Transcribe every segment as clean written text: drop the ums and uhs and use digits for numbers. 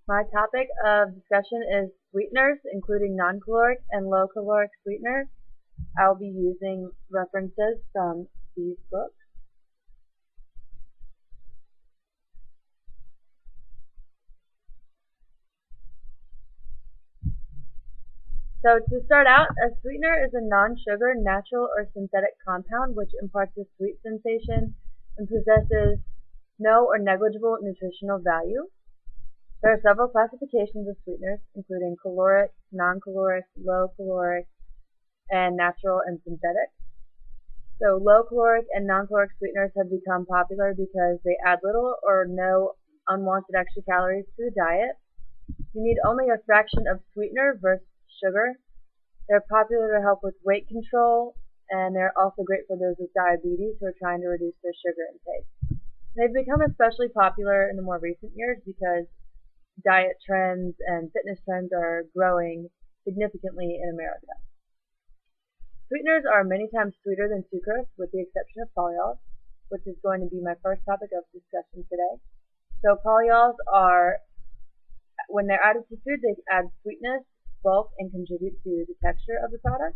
My topic of discussion is sweeteners, including non-caloric and low-caloric sweeteners. I'll be using references from these books. So to start out, a sweetener is a non-sugar, natural, or synthetic compound which imparts a sweet sensation and possesses no or negligible nutritional value. There are several classifications of sweeteners, including caloric, non-caloric, low-caloric, and natural and synthetic. So low-caloric and non-caloric sweeteners have become popular because they add little or no unwanted extra calories to the diet. You need only a fraction of sweetener versus sugar. They're popular to help with weight control, and they're also great for those with diabetes who are trying to reduce their sugar intake. They've become especially popular in the more recent years because diet trends and fitness trends are growing significantly in America. Sweeteners are many times sweeter than sucrose, with the exception of polyols, which is going to be my first topic of discussion today. So polyols are, when they're added to food, they add sweetness, bulk, and contribute to the texture of the product.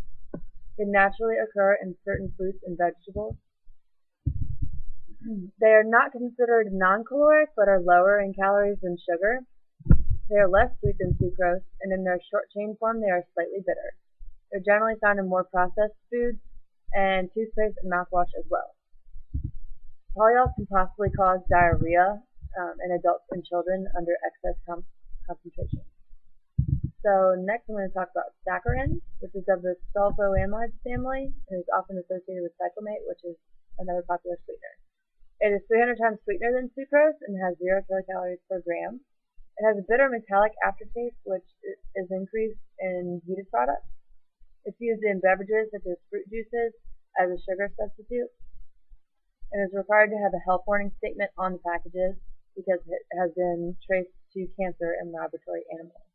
They naturally occur in certain fruits and vegetables. They are not considered non-caloric, but are lower in calories than sugar. They are less sweet than sucrose, and in their short-chain form, they are slightly bitter. They're generally found in more processed foods and toothpaste and mouthwash as well. Polyols can possibly cause diarrhea in adults and children under excess concentration. So next I'm going to talk about saccharin, which is of the sulfoamides family and is often associated with cyclamate, which is another popular sweetener. It is 300 times sweeter than sucrose and has 0 kilocalories per gram. It has a bitter metallic aftertaste, which is increased in heated products. It's used in beverages such as fruit juices as a sugar substitute. It is required to have a health warning statement on the packages because it has been traced to cancer in laboratory animals.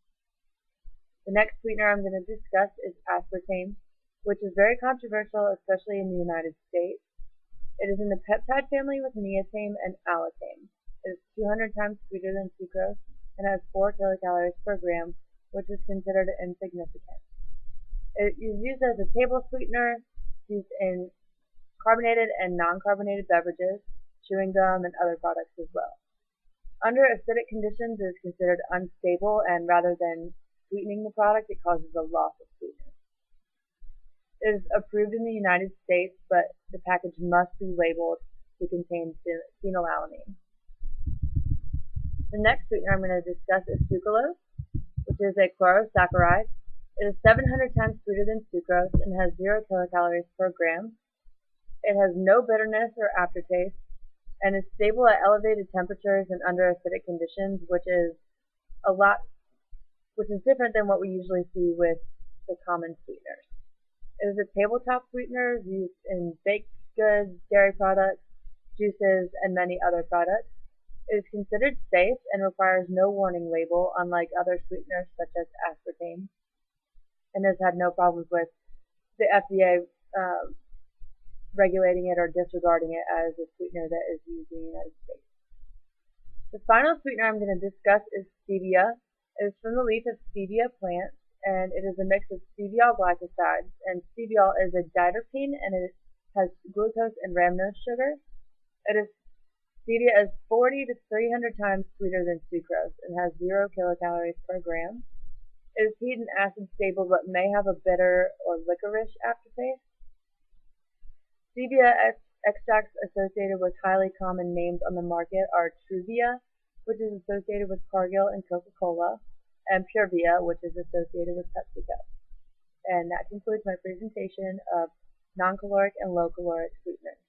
The next sweetener I'm going to discuss is aspartame, which is very controversial, especially in the United States. It is in the peptide family with neotame and allotame. It is 200 times sweeter than sucrose and has 4 kilocalories per gram, which is considered insignificant. It is used as a table sweetener, used in carbonated and non-carbonated beverages, chewing gum, and other products as well. Under acidic conditions, it is considered unstable, and rather than sweetening the product, it causes a loss of sweetness. It is approved in the United States, but the package must be labeled to contain phenylalanine. The next sweetener I'm going to discuss is sucralose, which is a chlorosaccharide. It is 700 times sweeter than sucrose and has 0 kilocalories per gram. It has no bitterness or aftertaste and is stable at elevated temperatures and under acidic conditions, which is different than what we usually see with the common sweeteners. It is a tabletop sweetener used in baked goods, dairy products, juices, and many other products. It is considered safe and requires no warning label, unlike other sweeteners such as aspartame, and has had no problems with the FDA regulating it or disregarding it as a sweetener that is used in the United States. The final sweetener I'm going to discuss is stevia. It is from the leaf of stevia plants, and it is a mix of steviol glycosides, and steviol is a diterpene, and it has glucose and rhamnose sugar. Stevia is 40 to 300 times sweeter than sucrose and has 0 kilocalories per gram. It is heat and acid stable but may have a bitter or licorice aftertaste. Stevia extracts associated with highly common names on the market are Truvia, which is associated with Cargill and Coca-Cola, and Purevia, which is associated with PepsiCo. And that concludes my presentation of non-caloric and low-caloric sweeteners.